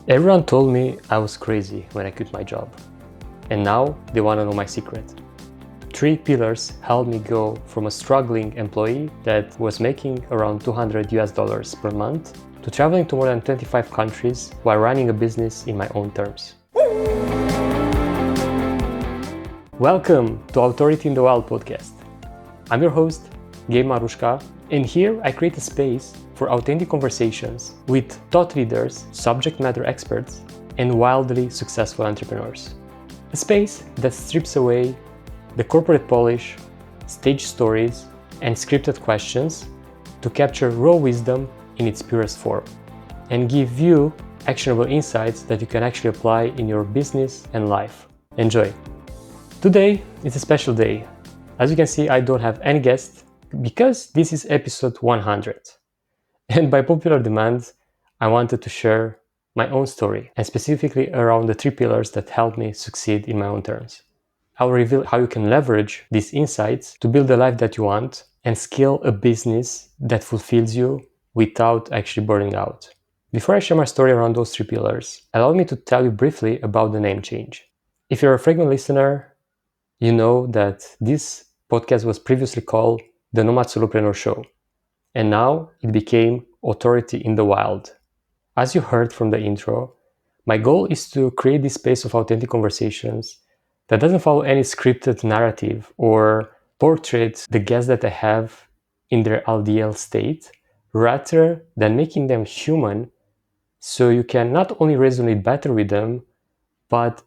Everyone told me I was crazy when I quit my job, and now they want to know my secret. 3 pillars helped me go from a struggling employee that was making around $200 per month to traveling to more than 25 countries while running a business in my own terms. Welcome to Authority in the Wild podcast. I'm your host, Gabe Marushka, and here I create a space for authentic conversations with thought leaders, subject matter experts, and wildly successful entrepreneurs. A space that strips away the corporate polish, stage stories, and scripted questions to capture raw wisdom in its purest form and give you actionable insights that you can actually apply in your business and life. Enjoy! Today is a special day. As you can see, I don't have any guests because this is episode 100. And by popular demand, I wanted to share my own story and specifically around the 3 pillars that helped me succeed in my own terms. I'll reveal how you can leverage these insights to build the life that you want and scale a business that fulfills you without actually burning out. Before I share my story around those 3 pillars, allow me to tell you briefly about the name change. If you're a frequent listener, you know that this podcast was previously called the Nomad Solopreneur Show, and now it became Authority in the Wild. As you heard from the intro, my goal is to create this space of authentic conversations that doesn't follow any scripted narrative or portrait the guests that I have in their ideal state, rather than making them human so you can not only resonate better with them, but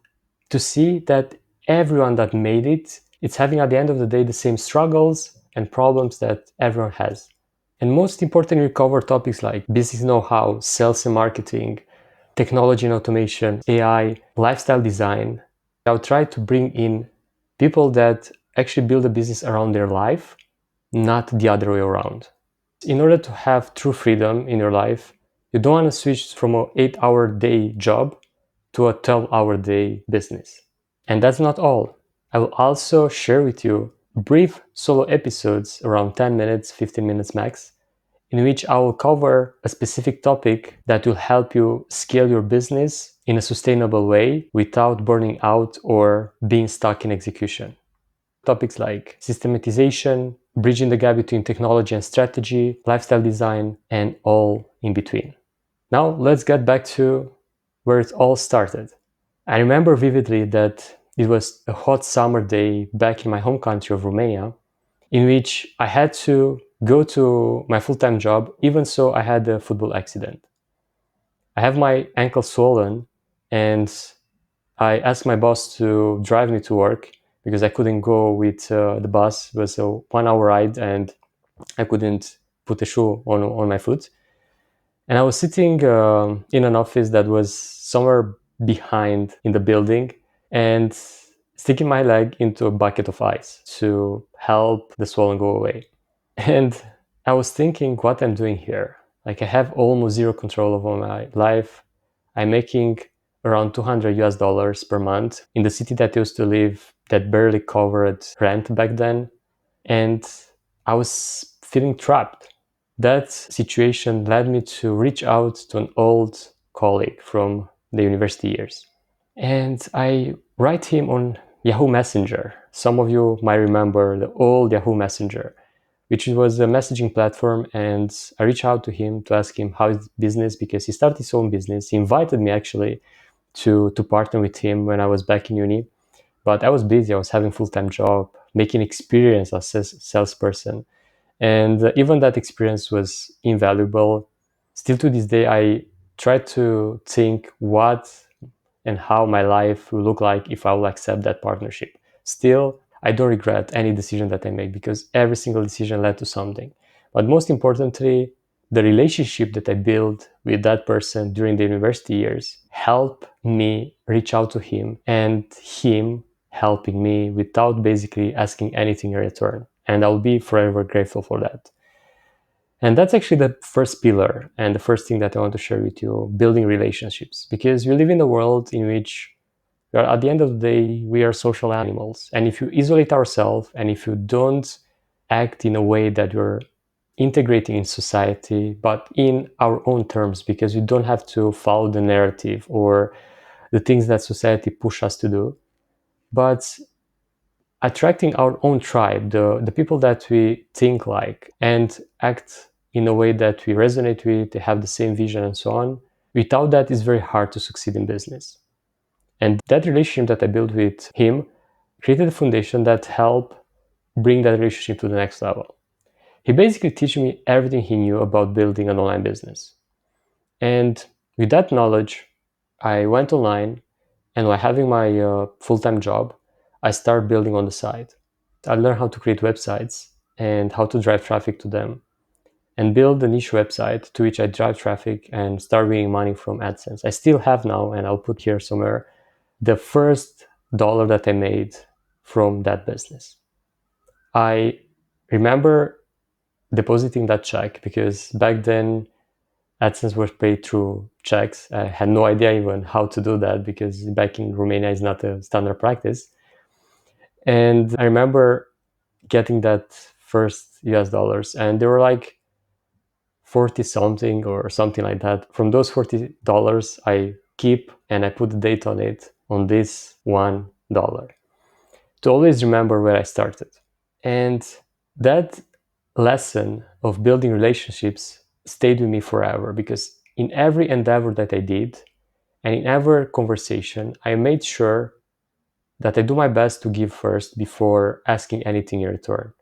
to see that everyone that made it, it's having at the end of the day the same struggles and problems that everyone has. And most importantly, we cover topics like business know-how, sales and marketing, technology and automation, AI, lifestyle design. I'll try to bring in people that actually build a business around their life, not the other way around. In order to have true freedom in your life, you don't want to switch from an 8-hour day job to a 12-hour day business. And that's not all. I will also share with you brief solo episodes around 10 minutes, 15 minutes max, in which I will cover a specific topic that will help you scale your business in a sustainable way without burning out or being stuck in execution. Topics like systematization, bridging the gap between technology and strategy, lifestyle design, and all in between. Now let's get back to where it all started. I remember vividly that it was a hot summer day back in my home country of Romania, in which I had to go to my full-time job, even so I had a football accident. I have my ankle swollen, and I asked my boss to drive me to work because I couldn't go with the bus. It was a 1-hour ride and I couldn't put a shoe on my foot. And I was sitting in an office that was somewhere behind in the building and sticking my leg into a bucket of ice to help the swelling go away. And I was thinking what I'm doing here. Like I have almost zero control over my life. I'm making around $200 per month in the city that I used to live that barely covered rent back then. And I was feeling trapped. That situation led me to reach out to an old colleague from the university years. And I write him on Yahoo Messenger. Some of you might remember the old Yahoo Messenger, which was a messaging platform. And I reached out to him to ask him how is business, because he started his own business. He invited me actually to partner with him when I was back in uni. But I was busy. I was having a full-time job, making experience as a salesperson. And even that experience was invaluable. Still to this day, I try to think what and how my life will look like if I will accept that partnership. Still, I don't regret any decision that I make because every single decision led to something. But most importantly, the relationship that I built with that person during the university years helped me reach out to him and him helping me without basically asking anything in return. And I'll be forever grateful for that. And that's actually the first pillar and the first thing that I want to share with you, building relationships. Because we live in a world in which we are, at the end of the day, we are social animals. And if you isolate ourselves and if you don't act in a way that you're integrating in society, but in our own terms, because we don't have to follow the narrative or the things that society push us to do, but attracting our own tribe, the people that we think like and act in a way that we resonate with, they have the same vision and so on. Without that, it's very hard to succeed in business. And that relationship that I built with him created a foundation that helped bring that relationship to the next level. He basically teach me everything he knew about building an online business. And with that knowledge, I went online, and while having my full-time job, I started building on the side. I learned how to create websites and how to drive traffic to them and build a niche website to which I drive traffic and start winning money from AdSense. I still have now, and I'll put here somewhere, the first dollar that I made from that business. I remember depositing that check because back then AdSense was paid through checks. I had no idea even how to do that because back in Romania is not a standard practice. And I remember getting that first US dollars, and they were like 40 something or something like that. From those $40, I keep and I put the date on it on this $1 to always remember where I started. And that lesson of building relationships stayed with me forever because in every endeavor that I did and in every conversation, I made sure that I do my best to give first before asking anything in return.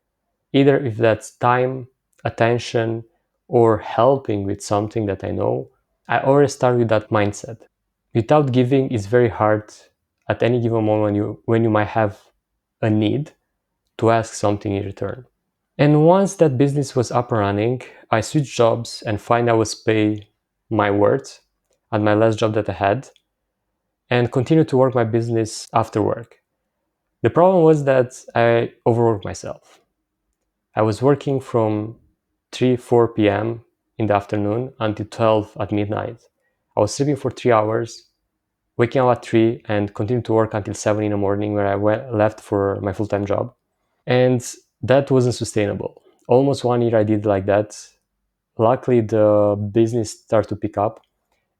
Either if that's time, attention, or helping with something that I know, I always start with that mindset. Without giving, it's very hard at any given moment when you might have a need to ask something in return. And once that business was up and running, I switched jobs and finally I was paid my worth at my last job that I had and continued to work my business after work. The problem was that I overworked myself. I was working from 3-4 p.m. in the afternoon until 12 at midnight. I was sleeping for 3 hours, waking up at 3 and continuing to work until 7 in the morning where I left for my full-time job. And that wasn't sustainable. Almost 1 year I did like that. Luckily, the business started to pick up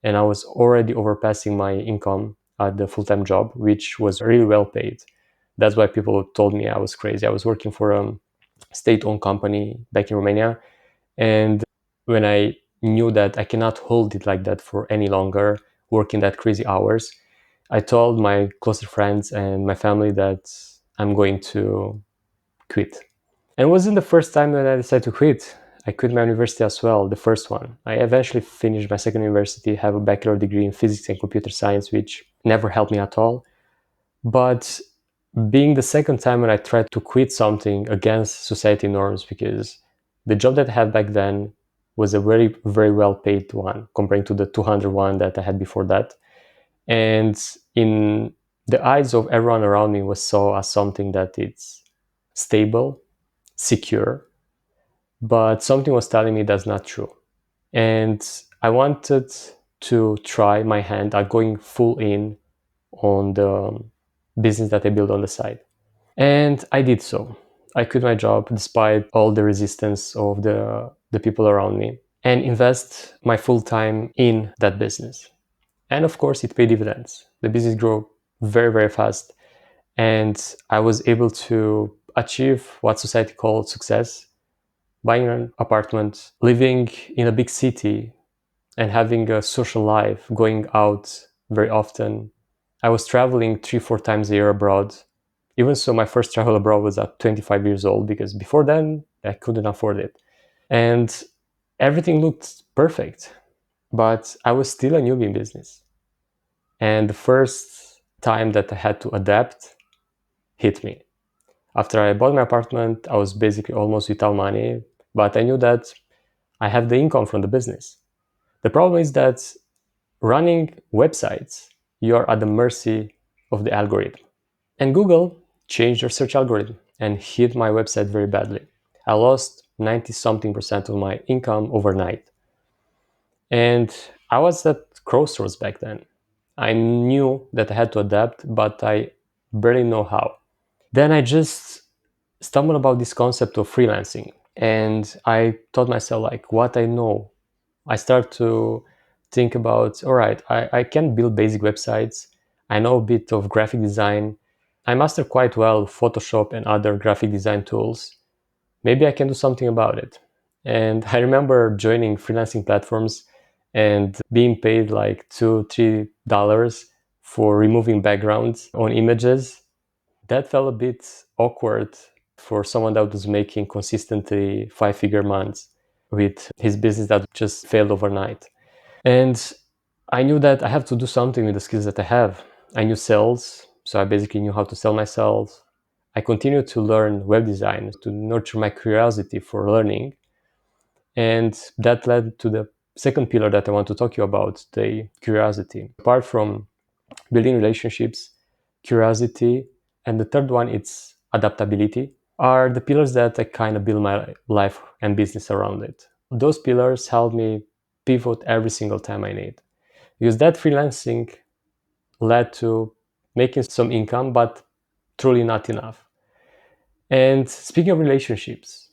and I was already overpassing my income at the full-time job, which was really well paid. That's why people told me I was crazy. I was working for a state-owned company back in Romania. And when I knew that I cannot hold it like that for any longer, working that crazy hours, I told my closer friends and my family that I'm going to quit. And it wasn't the first time that I decided to quit. I quit my university as well, the first one. I eventually finished my second university, have a bachelor degree in physics and computer science, which never helped me at all. But being the second time when I tried to quit something against society norms, because the job that I had back then was a very, very well paid one compared to the 201 that I had before that. And in the eyes of everyone around me was saw as something that it's stable, secure, but something was telling me that's not true. And I wanted to try my hand at going full in on the business that I built on the side. And I did so. I quit my job despite all the resistance of the people around me and invest my full time in that business. And of course, it paid dividends. The business grew very, very fast. And I was able to achieve what society calls success, buying an apartment, living in a big city, and having a social life, going out very often. I was traveling 3-4 times a year abroad. Even so, my first travel abroad was at 25 years old because before then, I couldn't afford it. And everything looked perfect, but I was still a newbie in business. And the first time that I had to adapt hit me. After I bought my apartment, I was basically almost without money, but I knew that I have the income from the business. The problem is that running websites, you are at the mercy of the algorithm. And Google changed their search algorithm and hit my website very badly. I lost 90 something percent of my income overnight. And I was at crossroads back then. I knew that I had to adapt, but I barely know how. Then I just stumbled about this concept of freelancing. And I taught myself like what I know. I start to think about, all right, I can build basic websites. I know a bit of graphic design. I master quite well Photoshop and other graphic design tools. Maybe I can do something about it. And I remember joining freelancing platforms and being paid like $2, $3 for removing backgrounds on images. That felt a bit awkward for someone that was making consistently five-figure months with his business that just failed overnight. And I knew that I have to do something with the skills that I have. I knew sales, so I basically knew how to sell myself. I continued to learn web design to nurture my curiosity for learning. And that led to the second pillar that I want to talk to you about, the curiosity. Apart from building relationships, curiosity, and the third one, it's adaptability, are the pillars that I kind of build my life and business around it. Those pillars help me pivot every single time I need. Because that freelancing led to making some income, but truly not enough. And speaking of relationships,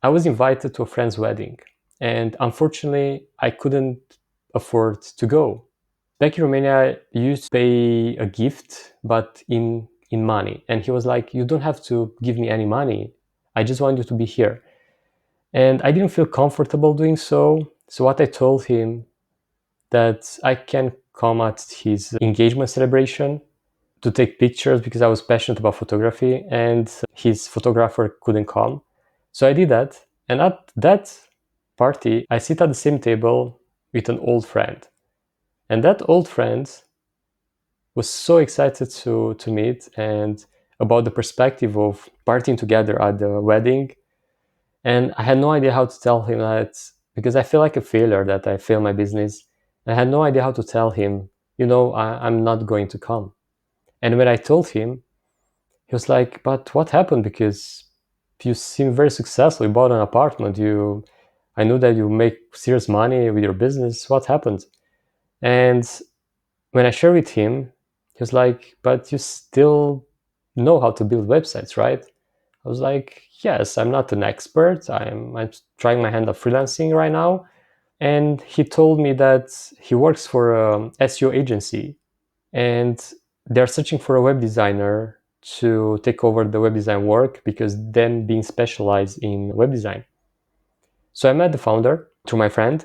I was invited to a friend's wedding, and unfortunately, I couldn't afford to go. Back in Romania, I used to pay a gift, but in money. And he was like, "You don't have to give me any money. I just want you to be here." And I didn't feel comfortable doing so. So what I told him that I can come at his engagement celebration to take pictures because I was passionate about photography and his photographer couldn't come. So I did that. And at that party, I sit at the same table with an old friend. And that old friend was so excited to meet and about the perspective of partying together at the wedding. And I had no idea how to tell him that because I feel like a failure that I failed my business. I had no idea how to tell him, I'm not going to come. And when I told him, he was like, "But what happened? Because you seem very successful. You bought an apartment. I knew that you make serious money with your business. What happened?" And when I shared with him, he was like, "But you still know how to build websites, right?" I was like, "Yes, I'm not an expert. I'm trying my hand at freelancing right now." And he told me that he works for a SEO agency and they're searching for a web designer to take over the web design work because them being specialized in web design. So I met the founder through my friend,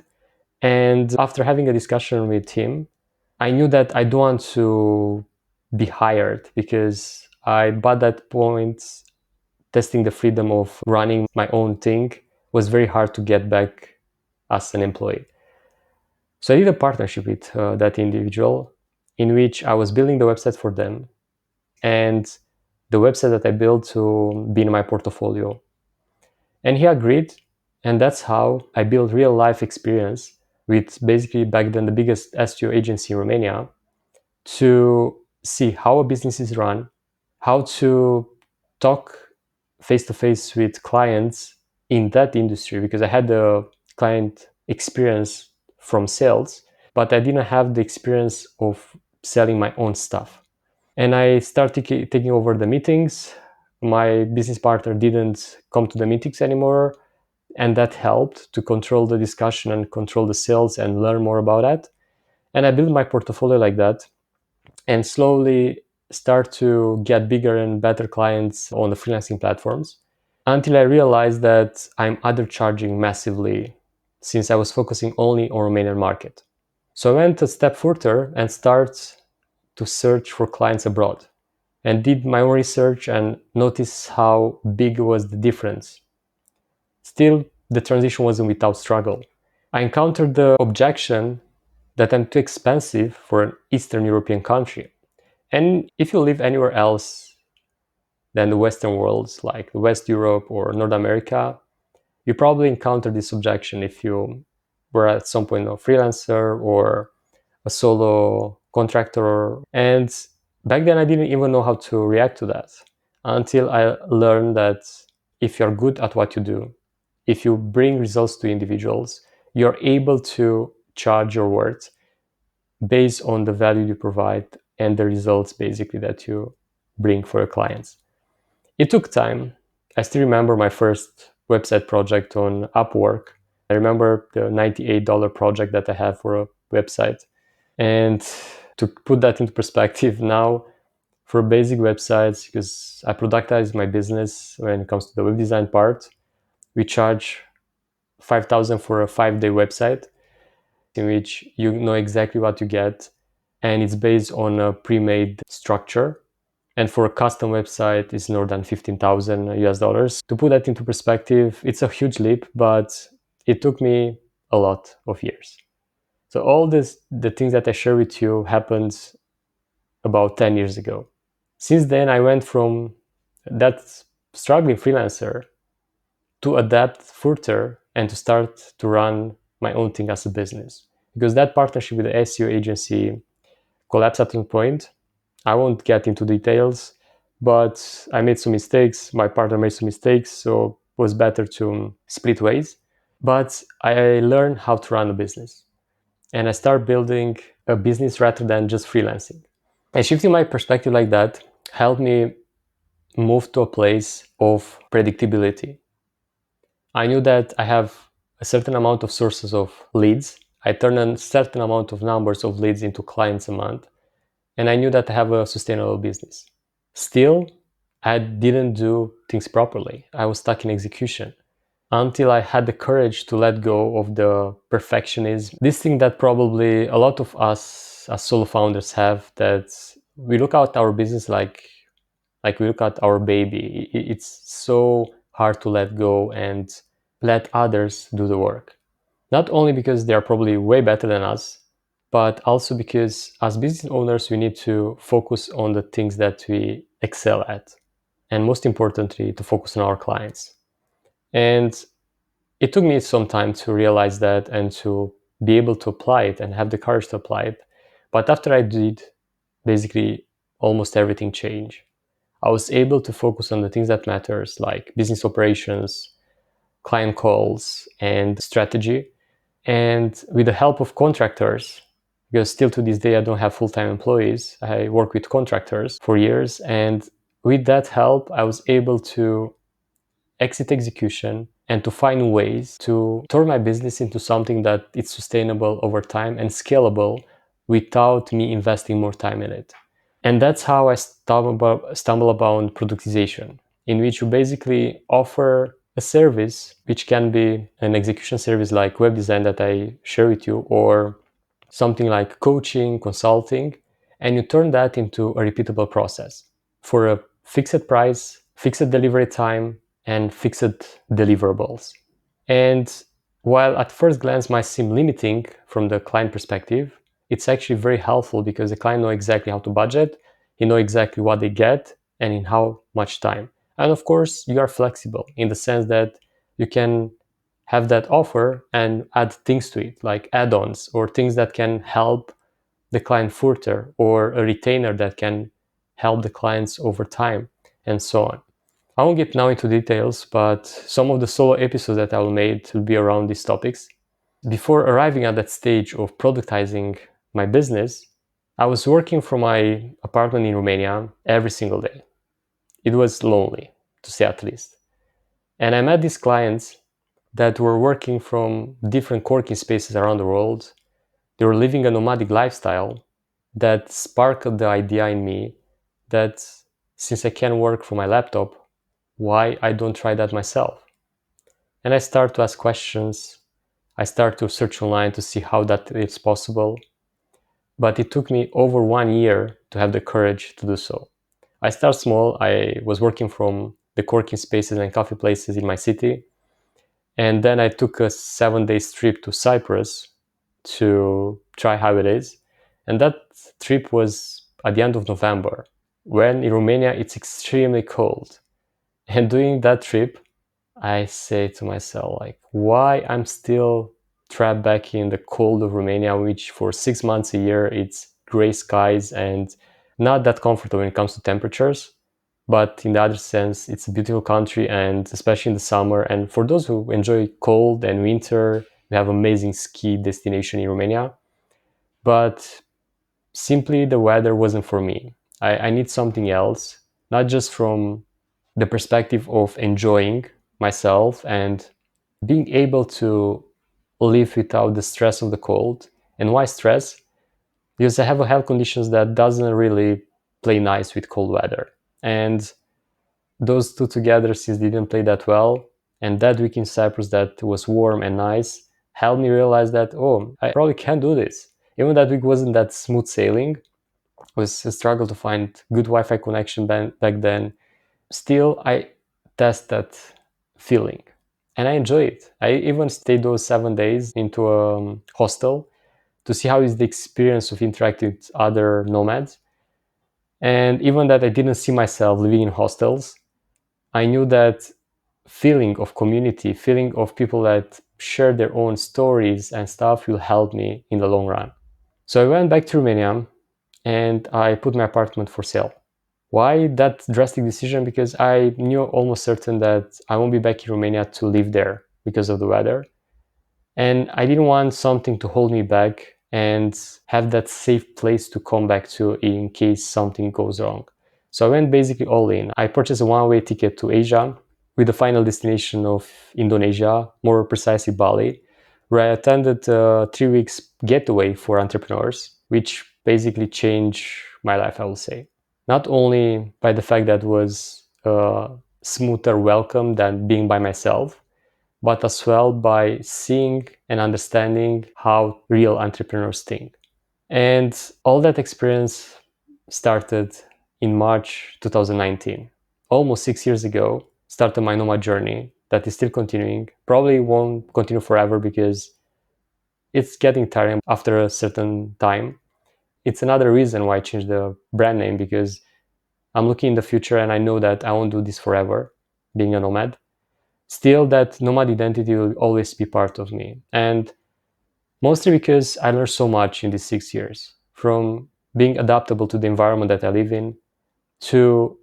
and after having a discussion with him, I knew that I don't want to be hired because I, by that point, testing the freedom of running my own thing was very hard to get back as an employee. So I did a partnership with that individual in which I was building the website for them and the website that I built to be in my portfolio. And he agreed, and that's how I built real life experience with basically back then the biggest SEO agency in Romania to see how a business is run, how to talk face to face with clients in that industry because I had the client experience from sales, but I didn't have the experience of selling my own stuff. And I started taking over the meetings. My business partner didn't come to the meetings anymore, and that helped to control the discussion and control the sales and learn more about that. And I built my portfolio like that and slowly start to get bigger and better clients on the freelancing platforms until I realized that I'm undercharging massively since I was focusing only on Romanian market. So I went a step further and start to search for clients abroad and did my own research and noticed how big was the difference. Still, the transition wasn't without struggle. I encountered the objection that I'm too expensive for an Eastern European country. And if you live anywhere else than the Western worlds, like West Europe or North America, you probably encountered this objection if you were at some point a freelancer or a solo contractor. And back then, I didn't even know how to react to that until I learned that if you're good at what you do, if you bring results to individuals, you're able to charge your worth based on the value you provide and the results basically that you bring for your clients. It took time. I still remember my first website project on Upwork. I remember the $98 project that I had for a website. And to put that into perspective now, for basic websites, because I productize my business when it comes to the web design part, we charge 5,000 for a 5-day website in which you know exactly what you get, and it's based on a pre-made structure. And for a custom website, it's more than 15,000 US dollars. To put that into perspective, it's a huge leap, but it took me a lot of years. So all this, the things that I share with you happened about 10 years ago. Since then, I went from that struggling freelancer to adapt further and to start to run my own thing as a business. Because that partnership with the SEO agency collapsed at one point. I won't get into details, but I made some mistakes. My partner made some mistakes, so it was better to split ways. But I learned how to run a business, and I started building a business rather than just freelancing. And shifting my perspective like that helped me move to a place of predictability. I knew that I have a certain amount of sources of leads. I turn a certain amount of numbers of leads into clients a month. And I knew that I have a sustainable business. Still, I didn't do things properly. I was stuck in execution until I had the courage to let go of the perfectionism. This thing that probably a lot of us as solo founders have, that we look at our business like we look at our baby. It's so hard to let go and let others do the work. Not only because they are probably way better than us, but also because as business owners, we need to focus on the things that we excel at. And most importantly, to focus on our clients. And it took me some time to realize that and to be able to apply it and have the courage to apply it. But after I did, basically almost everything changed. I was able to focus on the things that matters, like business operations, client calls, and strategy. And with the help of contractors, because still to this day I don't have full-time employees, I work with contractors for years. And with that help, I was able to exit execution and to find ways to turn my business into something that is sustainable over time and scalable without me investing more time in it. And that's how I stumble upon productization, in which you basically offer a service, which can be an execution service like web design that I share with you, or something like coaching, consulting, and you turn that into a repeatable process for a fixed price, fixed delivery time, and fixed deliverables. And while at first glance might seem limiting from the client perspective, it's actually very helpful because the client know exactly how to budget, he know exactly what they get and in how much time. And of course, you are flexible in the sense that you can have that offer and add things to it, like add-ons or things that can help the client further, or a retainer that can help the clients over time, and so on. I won't get now into details, but some of the solo episodes that I will make will be around these topics. Before arriving at that stage of productizing my business, I was working from my apartment in Romania every single day. It was lonely, to say at least. And I met these clients that were working from different co-working spaces around the world. They were living a nomadic lifestyle that sparked the idea in me that since I can work from my laptop, why I don't try that myself? And I start to ask questions. I start to search online to see how that is possible. But it took me over 1 year to have the courage to do so. I start small. I was working from the co-working spaces and coffee places in my city. And then I took a 7-day trip to Cyprus to try how it is. And that trip was at the end of November, when in Romania it's extremely cold. And doing that trip, I say to myself, like, why I'm still trapped back in the cold of Romania, which for 6 months a year, it's gray skies and not that comfortable when it comes to temperatures. But in the other sense, it's a beautiful country, and especially in the summer. And for those who enjoy cold and winter, we have amazing ski destination in Romania. But simply the weather wasn't for me. I need something else, not just from the perspective of enjoying, myself and being able to live without the stress of the cold. And why stress? Because I have a health conditions that doesn't really play nice with cold weather. And those two together, since they didn't play that well, and that week in Cyprus that was warm and nice, helped me realize that, oh, I probably can do this. Even that week wasn't that smooth sailing, it was a struggle to find good Wi-Fi connection back then. Still, I test that feeling and I enjoy it. I even stayed those 7 days into a hostel to see how is the experience of interacting with other nomads. And even that I didn't see myself living in hostels, I knew that feeling of community, feeling of people that share their own stories and stuff will help me in the long run. So I went back to Romania and I put my apartment for sale. Why that drastic decision? Because I knew almost certain that I won't be back in Romania to live there because of the weather. And I didn't want something to hold me back and have that safe place to come back to in case something goes wrong. So I went basically all in. I purchased a one-way ticket to Asia with the final destination of Indonesia, more precisely Bali, where I attended a 3 weeks getaway for entrepreneurs, which basically changed my life, I will say. Not only by the fact that it was a smoother welcome than being by myself, but as well by seeing and understanding how real entrepreneurs think. And all that experience started in March 2019. Almost 6 years ago, started my Nomad journey that is still continuing. Probably won't continue forever because it's getting tiring after a certain time. It's another reason why I changed the brand name, because I'm looking in the future and I know that I won't do this forever, being a nomad. Still, that nomad identity will always be part of me. And mostly because I learned so much in these 6 years, from being adaptable to the environment that I live in, to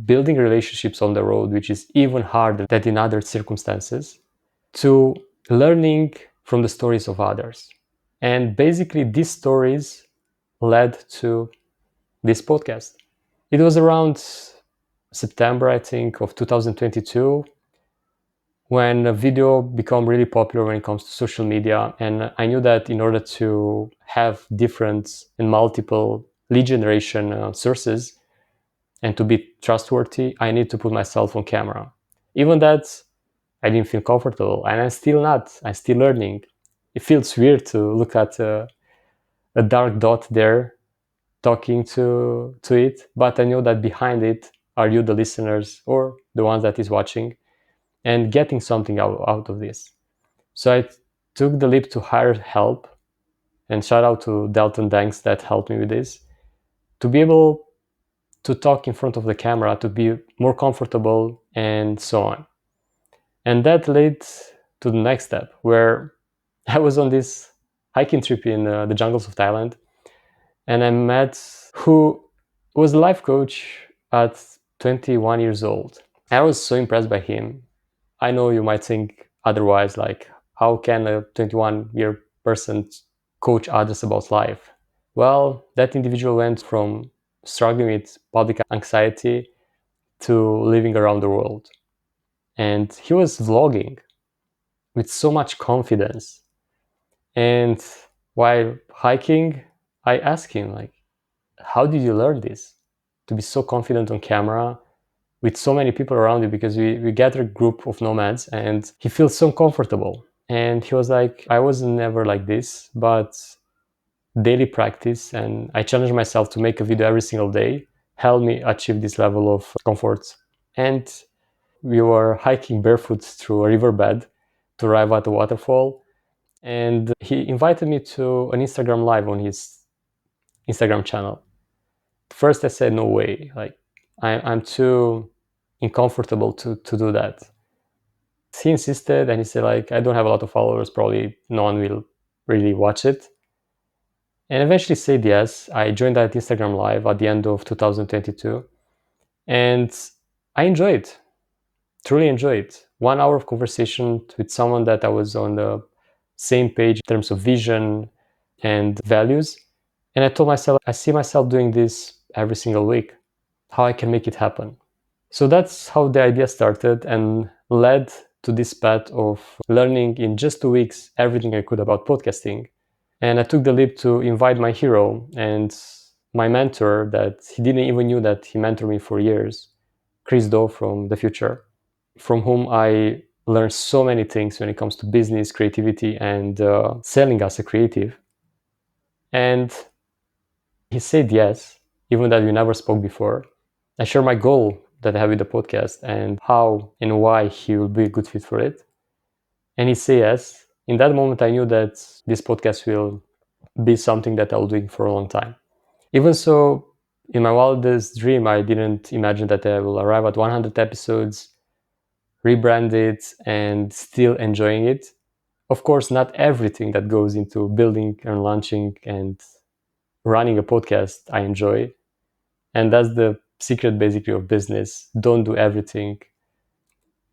building relationships on the road, which is even harder than in other circumstances, to learning from the stories of others. And basically, these stories led to this podcast. It was around September, I think, of 2022 when a video became really popular when it comes to social media. And I knew that in order to have different and multiple lead generation sources and to be trustworthy, I need to put myself on camera. Even that, I didn't feel comfortable, and I'm still not. I'm still learning. It feels weird to look at a dark dot there talking to it, but I know that behind it are you, the listeners, or the ones that is watching, and getting something out of this. So I took the leap to hire help, and shout out to Dalton Danks that helped me with this, to be able to talk in front of the camera, to be more comfortable, and so on. And that led to the next step, where I was on this hiking trip in the jungles of Thailand, and I met who was a life coach at 21 years old. I was so impressed by him. I know you might think otherwise, like, how can a 21-year person coach others about life? Well, that individual went from struggling with public anxiety to living around the world. And he was vlogging with so much confidence. And while hiking, I asked him, like, how did you learn this? To be so confident on camera with so many people around you, because we gathered a group of nomads and he feels so comfortable. And he was like, I was never like this, but daily practice and I challenged myself to make a video every single day helped me achieve this level of comfort. And we were hiking barefoot through a riverbed to arrive at the waterfall. And he invited me to an Instagram live on his Instagram channel. First, I said, no way. Like, I'm too uncomfortable to do that. He insisted and he said, like, I don't have a lot of followers. Probably no one will really watch it. And eventually said yes. I joined that Instagram live at the end of 2022. And I enjoyed it. Truly enjoyed it. 1 hour of conversation with someone that I was on the same page in terms of vision and values. And I told myself, I see myself doing this every single week, how I can make it happen. So that's how the idea started and led to this path of learning in just 2 weeks everything I could about podcasting. And I took the leap to invite my hero and my mentor that he didn't even knew that he mentored me for years, Chris Do from the future, from whom I learned so many things when it comes to business, creativity, and selling as a creative. And he said yes, even that we never spoke before. I share my goal that I have with the podcast and how and why he will be a good fit for it. And he said yes. In that moment, I knew that this podcast will be something that I'll do for a long time. Even so, in my wildest dream, I didn't imagine that I will arrive at 100 episodes, rebrand it, and still enjoying it. Of course, not everything that goes into building and launching and running a podcast I enjoy. And that's the secret basically of business. Don't do everything.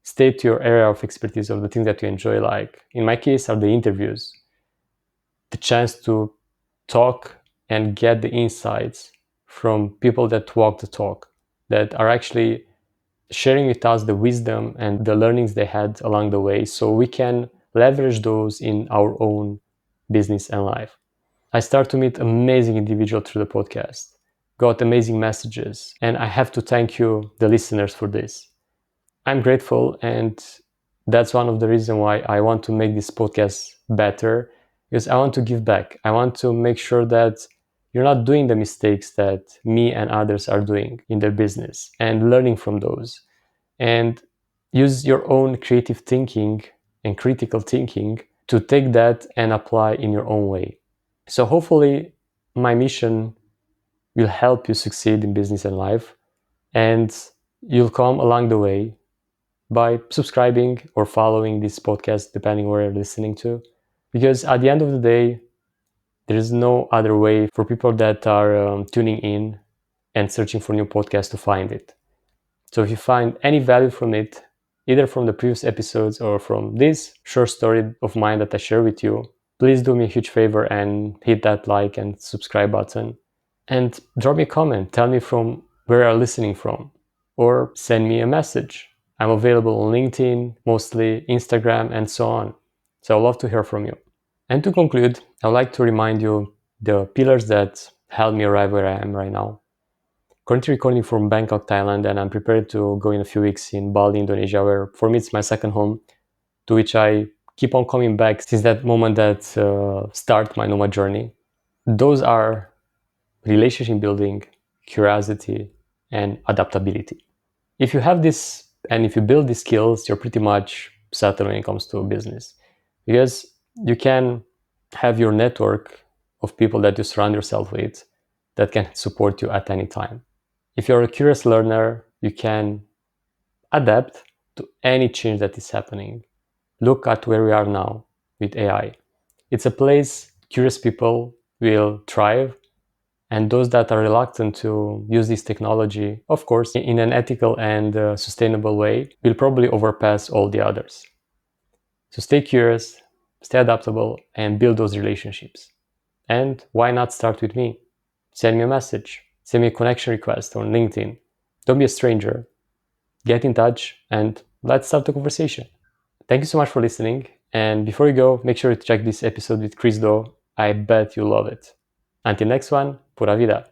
Stay to your area of expertise of the things that you enjoy. Like in my case are the interviews, the chance to talk and get the insights from people that walk the talk, that are actually sharing with us the wisdom and the learnings they had along the way so we can leverage those in our own business and life. I start to meet amazing individuals through the podcast, got amazing messages, and I have to thank you, the listeners, for this. I'm grateful, and that's one of the reasons why I want to make this podcast better, because I want to give back. I want to make sure that you're not doing the mistakes that me and others are doing in their business and learning from those. And use your own creative thinking and critical thinking to take that and apply in your own way. So hopefully my mission will help you succeed in business and life, and you'll come along the way by subscribing or following this podcast, depending where you're listening to. Because at the end of the day, there is no other way for people that are tuning in and searching for new podcasts to find it. So if you find any value from it, either from the previous episodes or from this short story of mine that I share with you, please do me a huge favor and hit that like and subscribe button. And drop me a comment. Tell me from where you're listening from. Or send me a message. I'm available on LinkedIn, mostly Instagram, and so on. So I'd love to hear from you. And to conclude, I'd like to remind you the pillars that helped me arrive where I am right now. Currently recording from Bangkok, Thailand, and I'm prepared to go in a few weeks in Bali, Indonesia, where for me it's my second home, to which I keep on coming back since that moment that start my Nomad journey. Those are relationship building, curiosity, and adaptability. If you have this and if you build these skills, you're pretty much settled when it comes to business, because you can have your network of people that you surround yourself with that can support you at any time. If you're a curious learner, you can adapt to any change that is happening. Look at where we are now with AI. It's a place curious people will thrive, and those that are reluctant to use this technology, of course, in an ethical and sustainable way, will probably overpass all the others. So stay curious, stay adaptable, and build those relationships. And why not start with me? Send me a message, send me a connection request on LinkedIn. Don't be a stranger. Get in touch and let's start the conversation. Thank you so much for listening. And before you go, make sure to check this episode with Chris Do. I bet you'll love it. Until next one, pura vida.